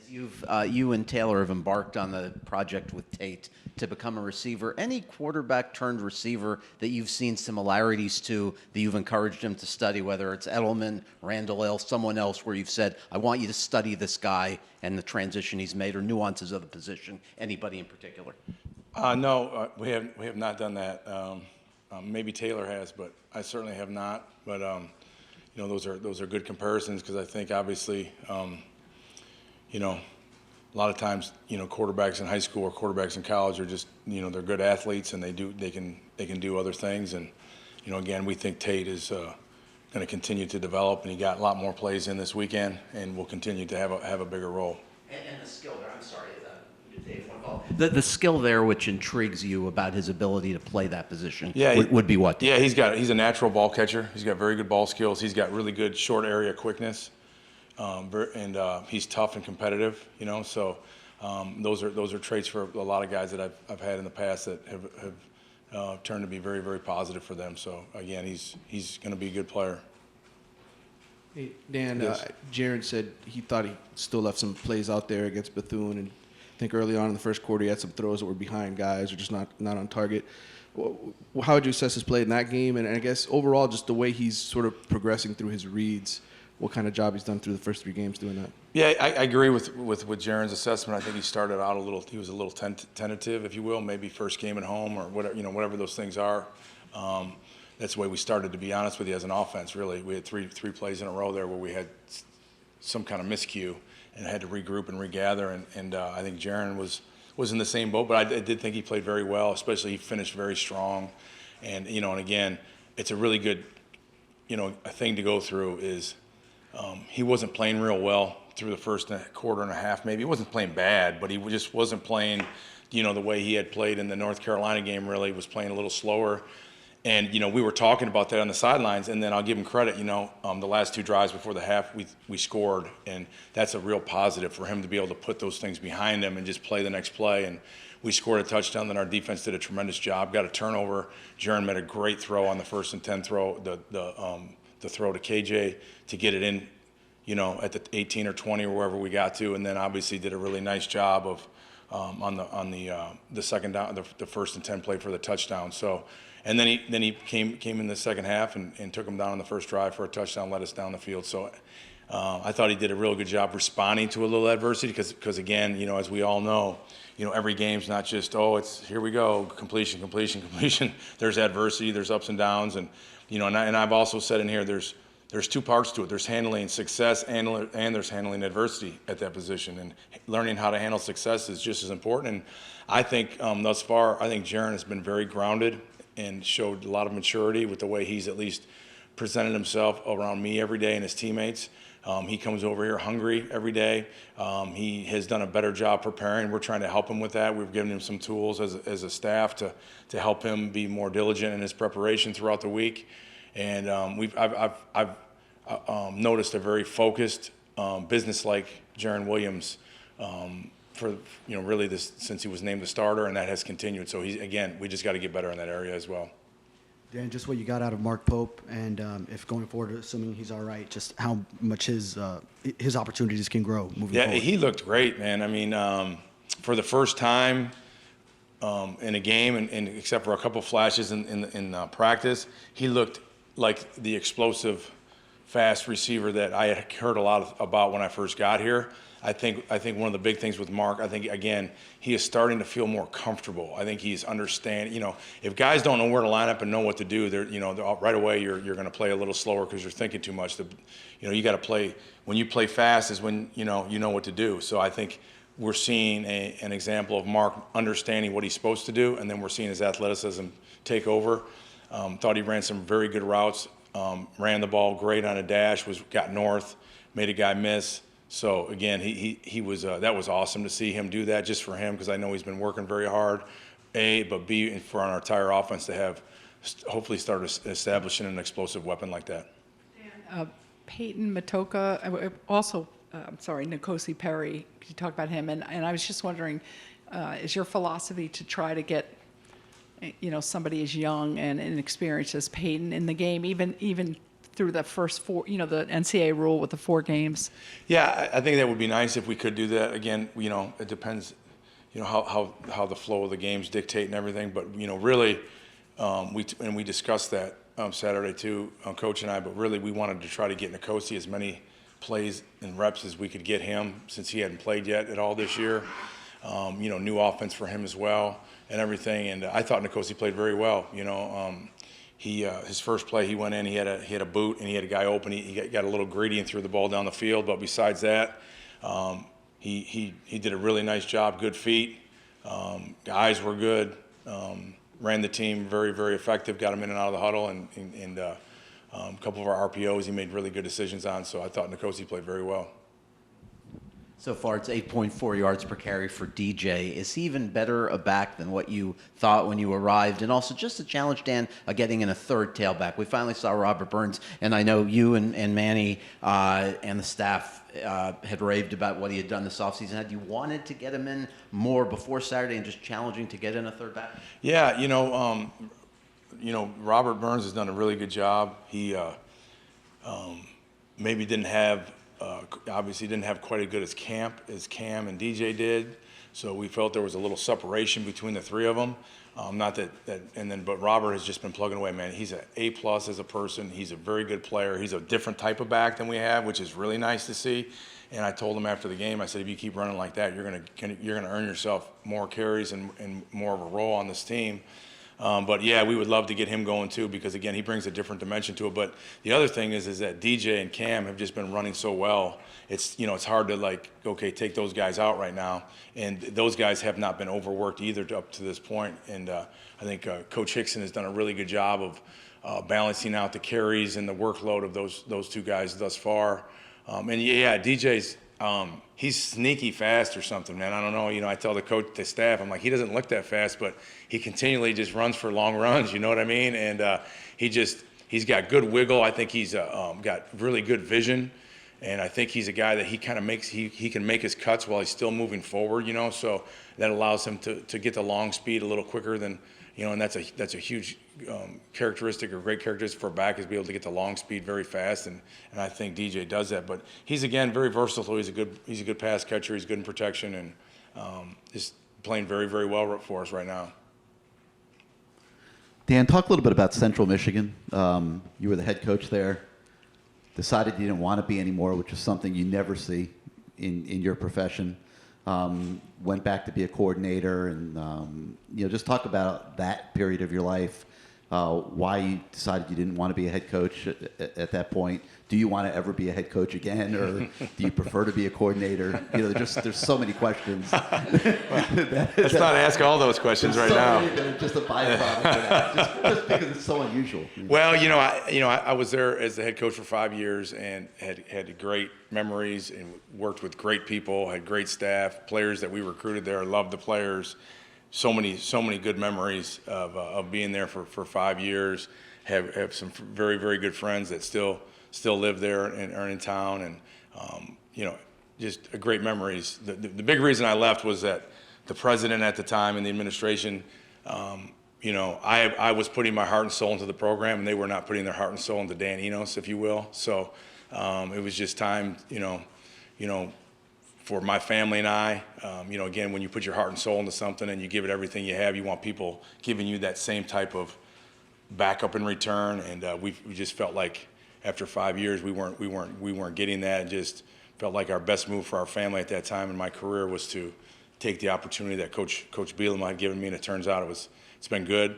You and Taylor have embarked on the project with Tate to become a receiver. Any quarterback turned receiver that you've seen similarities to, that you've encouraged him to study, whether it's Edelman, Randall L., someone else, where you've said, I want you to study this guy and the transition he's made, or nuances of the position? Anybody in particular? No, we have not done that. Maybe Taylor has, but I certainly have not. But those are good comparisons, because I think obviously, a lot of times, quarterbacks in high school or quarterbacks in college are just, they're good athletes, and they can do other things. And again, we think Tate is going to continue to develop, and he got a lot more plays in this weekend, and will continue to have a bigger role. And the skill there, I'm sorry, Dave, one call. The skill there, which intrigues you about his ability to play that position, would be what? Yeah, he's a natural ball catcher. He's got very good ball skills. He's got really good short area quickness. And he's tough and competitive, So those are traits for a lot of guys that I've had in the past that have turned to be very, very positive for them. So again, he's going to be a good player. Hey, Dan, Jaron said he thought he still left some plays out there against Bethune, and I think early on in the first quarter he had some throws that were behind guys or just not on target. How would you assess his play in that game, and I guess overall just the way he's sort of progressing through his reads? What kind of job he's done through the first 3 games doing that? Yeah, I agree with Jaron's assessment. I think he started out he was a little tentative, if you will, maybe first game at home or whatever those things are. That's the way we started, to be honest with you, as an offense, really. We had three plays in a row there where we had some kind of miscue and had to regroup and regather, and I think Jaron was in the same boat, but I did think he played very well, especially he finished very strong. And, and again, it's a really good, a thing to go through is, he wasn't playing real well through the first quarter and a half. Maybe he wasn't playing bad, but he just wasn't playing, the way he had played in the North Carolina game. Really, was playing a little slower. And we were talking about that on the sidelines. And then I'll give him credit. The last 2 drives before the half, we scored, and that's a real positive for him to be able to put those things behind him and just play the next play. And we scored a touchdown. Then our defense did a tremendous job. Got a turnover. Jaron made a great throw on the 1st and 10 throw. The throw to KJ to get it in, at the 18 or 20 or wherever we got to, and then obviously did a really nice job of on the second down, the 1st and 10 play for the touchdown. So, and then he came in the second half and took him down on the first drive for a touchdown, led us down the field. So I thought he did a real good job responding to a little adversity, because again, as we all know, every game's not just, it's here we go, completion. There's adversity, there's ups and downs, and and I've also said in here, there's 2 parts to it. There's handling success and there's handling adversity at that position. And learning how to handle success is just as important. And I think thus far, I think Jaron has been very grounded and showed a lot of maturity with the way he's at least presented himself around me every day and his teammates. He comes over here hungry every day. He has done a better job preparing. We're trying to help him with that. We've given him some tools as a staff to help him be more diligent in his preparation throughout the week. And I've noticed a very focused, business-like Jaron Williams for really since he was named the starter, and that has continued. So we just got to get better in that area as well. Dan, just what you got out of Mark Pope, and if going forward, assuming he's all right, just how much his opportunities can grow moving forward. Yeah, he looked great, man. I mean, for the first time in a game, and except for a couple flashes in practice, he looked like the explosive, fast receiver that I had heard a lot about when I first got here. I think one of the big things with Mark, I think, again, he is starting to feel more comfortable. I think he's understanding, if guys don't know where to line up and know what to do, right away you're going to play a little slower because you're thinking too much. You got to play, when you play fast is when, you know what to do. So I think we're seeing an example of Mark understanding what he's supposed to do, and then we're seeing his athleticism take over. Thought he ran some very good routes, ran the ball great on a dash, got north, made a guy miss. So again, he was that was awesome to see him do that, just for him, because I know he's been working very hard, but B, for our entire offense to hopefully start establishing an explosive weapon like that. Peyton Matoka, also, Nkosi Perry, could you talk about him? And I was just wondering, is your philosophy to try to get somebody as young and inexperienced as Peyton in the game, even through the first four, the NCAA rule with the 4 games? Yeah, I think that would be nice if we could do that. Again, it depends, how the flow of the games dictate and everything. But, really, we discussed that Saturday too, Coach and I, but really we wanted to try to get Nkosi as many plays and reps as we could get him since he hadn't played yet at all this year. New offense for him as well and everything. And I thought Nkosi played very well. His first play, he went in, he had a boot, and he had a guy open. He got a little greedy and threw the ball down the field. But besides that, he did a really nice job. Good feet, the eyes were good. Ran the team very, very effective. Got him in and out of the huddle, and a couple of our RPOs he made really good decisions on. So I thought Nkosi played very well. So far, it's 8.4 yards per carry for DJ. Is he even better a back than what you thought when you arrived? And also, just a challenge, Dan, getting in a third tailback. We finally saw Robert Burns, and I know you and Manny and the staff had raved about what he had done this offseason. Had you wanted to get him in more before Saturday and just challenging to get in a third back? Yeah, Robert Burns has done a really good job. He maybe didn't have. Obviously didn't have quite as good as Cam and DJ did, so we felt there was a little separation between the three of them. But Robert has just been plugging away, man. He's an A+ as a person. He's a very good player. He's a different type of back than we have, which is really nice to see. And I told him after the game, I said, if you keep running like that, you're gonna earn yourself more carries and more of a role on this team. But yeah, we would love to get him going too, because again, he brings a different dimension to it. But the other thing is that DJ and Cam have just been running so well. It's hard to take those guys out right now. And those guys have not been overworked either up to this point. And I think Coach Hickson has done a really good job of balancing out the carries and the workload of those two guys thus far. And yeah, DJ's he's sneaky fast or something, man. I don't know. I tell the staff, I'm like, he doesn't look that fast, but he continually just runs for long runs. You know what I mean? And he's got good wiggle. I think he's got really good vision, and I think he's a guy that he kind of makes. He can make his cuts while he's still moving forward. So that allows him to get the long speed a little quicker than. And that's a huge characteristic or great characteristic for a back, is be able to get the long speed very fast, and I think DJ does that. But he's again very versatile. He's a good pass catcher. He's good in protection, and is playing very, very well for us right now. Dan, talk a little bit about Central Michigan. You were the head coach there. Decided you didn't want to be anymore, which is something you never see in your profession. Went back to be a coordinator, and just talk about that period of your life, why you decided you didn't want to be a head coach at that point. Do you want to ever be a head coach again, or do you prefer to be a coordinator? There's so many questions. Let's not ask all those questions right now. That are just a byproduct of that, just because it's so unusual. Well, I was there as the head coach for 5 years and had great memories and worked with great people, had great staff, players that we recruited there, loved the players. So many good memories of being there for 5 years. Have some very, very good friends that still live there and are in town, and just great memories. The big reason I left was that the president at the time and the administration, I was putting my heart and soul into the program, and they were not putting their heart and soul into Dan Enos, if you will. So it was just time, for my family and I. Again, when you put your heart and soul into something and you give it everything you have, you want people giving you that same type of backup in return. And we just felt like after 5 years we weren't getting that, and just felt like our best move for our family at that time in my career was to take the opportunity that Coach Bielema had given me, and it turns out it's been good,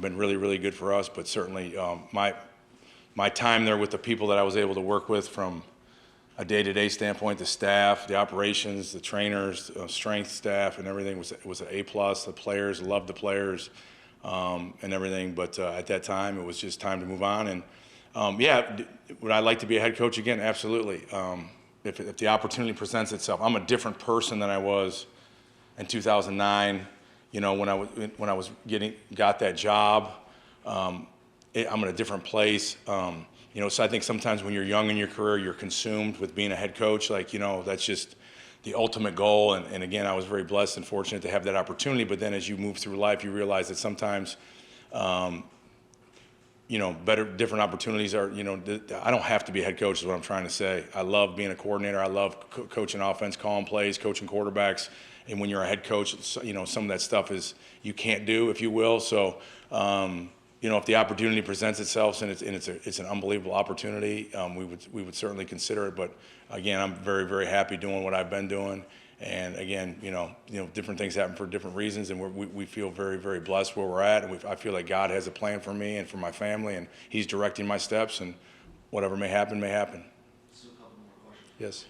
been really, really good for us. But certainly my time there with the people that I was able to work with from a day-to-day standpoint, the staff, the operations, the trainers, strength staff, and everything was an A+. The players, loved the players, and everything. But at that time, it was just time to move on. And would I like to be a head coach again? Absolutely. If the opportunity presents itself. I'm a different person than I was in 2009. When I got that job. I'm in a different place. So I think sometimes when you're young in your career, you're consumed with being a head coach. That's just the ultimate goal. And again, I was very blessed and fortunate to have that opportunity. But then as you move through life, you realize that sometimes different opportunities are, I don't have to be a head coach is what I'm trying to say. I love being a coordinator. I love coaching offense, calling plays, coaching quarterbacks. And when you're a head coach, some of that stuff is you can't do, if you will. So, if the opportunity presents itself and it's an unbelievable opportunity, we would certainly consider it. But again, I'm very, very happy doing what I've been doing. And again, different things happen for different reasons, and we feel very, very blessed where we're at. And I feel like God has a plan for me and for my family, and He's directing my steps. And whatever may happen, may happen. Yes.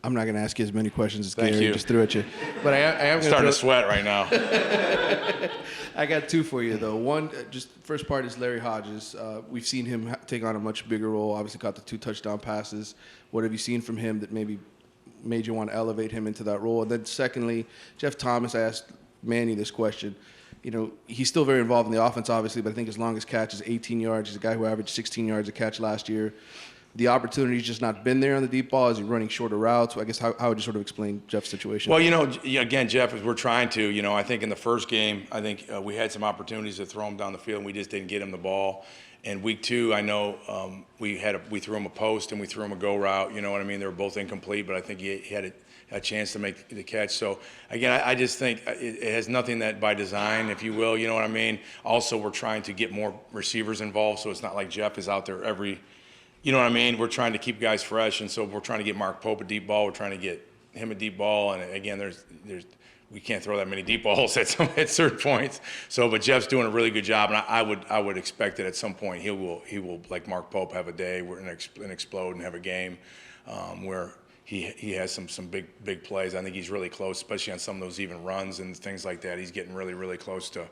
I'm not going to ask you as many questions as Thank Gary you. just threw at you, but I am I'm starting to sweat right now. I got two for you, though. One, just first part is Larry Hodges. We've seen him take on a much bigger role. Obviously, caught the 2 touchdown passes. What have you seen from him that maybe made you want to elevate him into that role? And then secondly, Jeff Thomas, I asked Manny this question. He's still very involved in the offense, obviously, but I think his longest catch is 18 yards. He's a guy who averaged 16 yards a catch last year. The opportunity's just not been there on the deep ball. Is he running shorter routes? I guess how would you sort of explain Jeff's situation? Well, again, Jeff, as we're trying to, I think in the first game, we had some opportunities to throw him down the field, and we just didn't get him the ball. And week 2, I know we threw him a post and we threw him a go route. You know what I mean? They were both incomplete, but I think he had a chance to make the catch. So again, I just think it has nothing that by design, if you will. You know what I mean? Also, we're trying to get more receivers involved, so it's not like Jeff is out there every. You know what I mean? We're trying to keep guys fresh, and so we're trying to get Mark Pope a deep ball. We're trying to get him a deep ball, and again, we can't throw that many deep balls at certain points. So, but Jeff's doing a really good job, and I would expect that at some point he will like Mark Pope have a day where and explode and have a game where he has some big plays. I think he's really close, especially on some of those even runs and things like that. He's getting really, really close to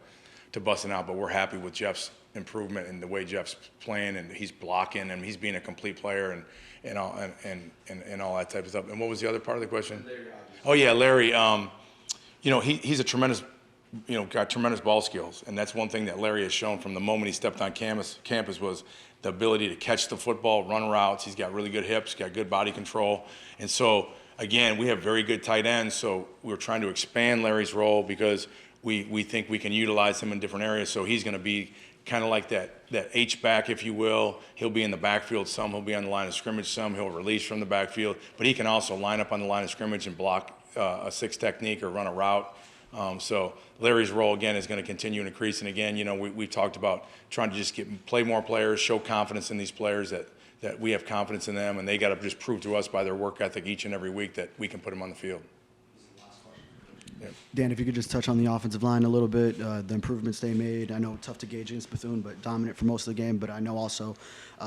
busting out. But we're happy with Jeff's improvement and the way Jeff's playing, and he's blocking, and he's being a complete player and all that type of stuff. And what was the other part of the question? Oh yeah, Larry. He's a tremendous, got tremendous ball skills, and that's one thing that Larry has shown from the moment he stepped on campus was the ability to catch the football, run routes. He's got really good hips, got good body control, and so again, we have very good tight ends. So we're trying to expand Larry's role because we think we can utilize him in different areas. So he's going to be kind of like that H-back, if you will. He'll be in the backfield some. He'll be on the line of scrimmage some. He'll release from the backfield. But he can also line up on the line of scrimmage and block a 6 technique or run a route. So Larry's role, again, is going to continue to increase. And again, we talked about trying to just play more players, show confidence in these players that we have confidence in them, and they got to just prove to us by their work ethic each and every week that we can put them on the field. Yeah. Dan, if you could just touch on the offensive line a little bit, the improvements they made. I know tough to gauge against Bethune, but dominant for most of the game. But I know also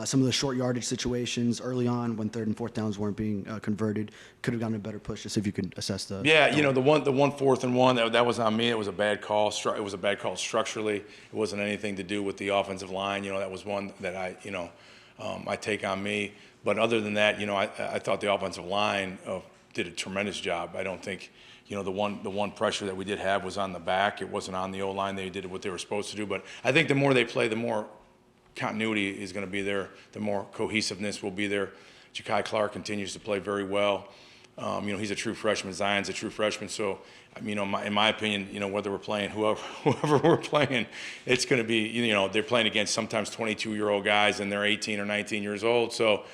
some of the short yardage situations early on when 3rd and 4th downs weren't being converted could have gotten a better push. Just if you could assess the. Yeah, the one 4th and 1 that was on me. It was a bad call. It was a bad call structurally. It wasn't anything to do with the offensive line. That was one that I take on me. But other than that, I thought the offensive line did a tremendous job. I don't think. The one pressure that we did have was on the back. It wasn't on the O-line. They did what they were supposed to do. But I think the more they play, the more continuity is going to be there. The more cohesiveness will be there. Ja'Kai Clark continues to play very well. He's a true freshman. Zion's a true freshman. So, in my opinion, whether we're playing whoever we're playing, it's going to be, they're playing against sometimes 22-year-old guys and they're 18 or 19 years old. So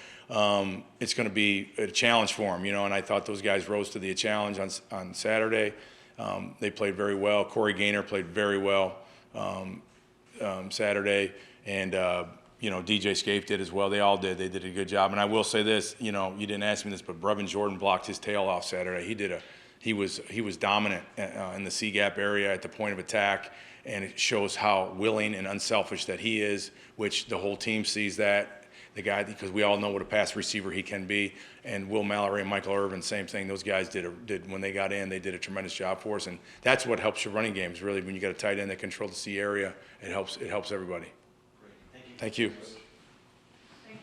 it's going to be a challenge for them, and I thought those guys rose to the challenge on Saturday. They played very well. Corey Gaynor played very well Saturday, and DJ Scaife did as well. They all did. They did a good job. And I will say this, you didn't ask me this, but Brevin Jordan blocked his tail off Saturday. He was dominant in the C-gap area at the point of attack, and it shows how willing and unselfish that he is, which the whole team sees that. The guy, because we all know what a pass receiver he can be, and Will Mallory and Michael Irvin, same thing. Those guys did when they got in, they did a tremendous job for us, and that's what helps your running games. Really, when you got a tight end that controls the C area, it helps everybody. Thank you.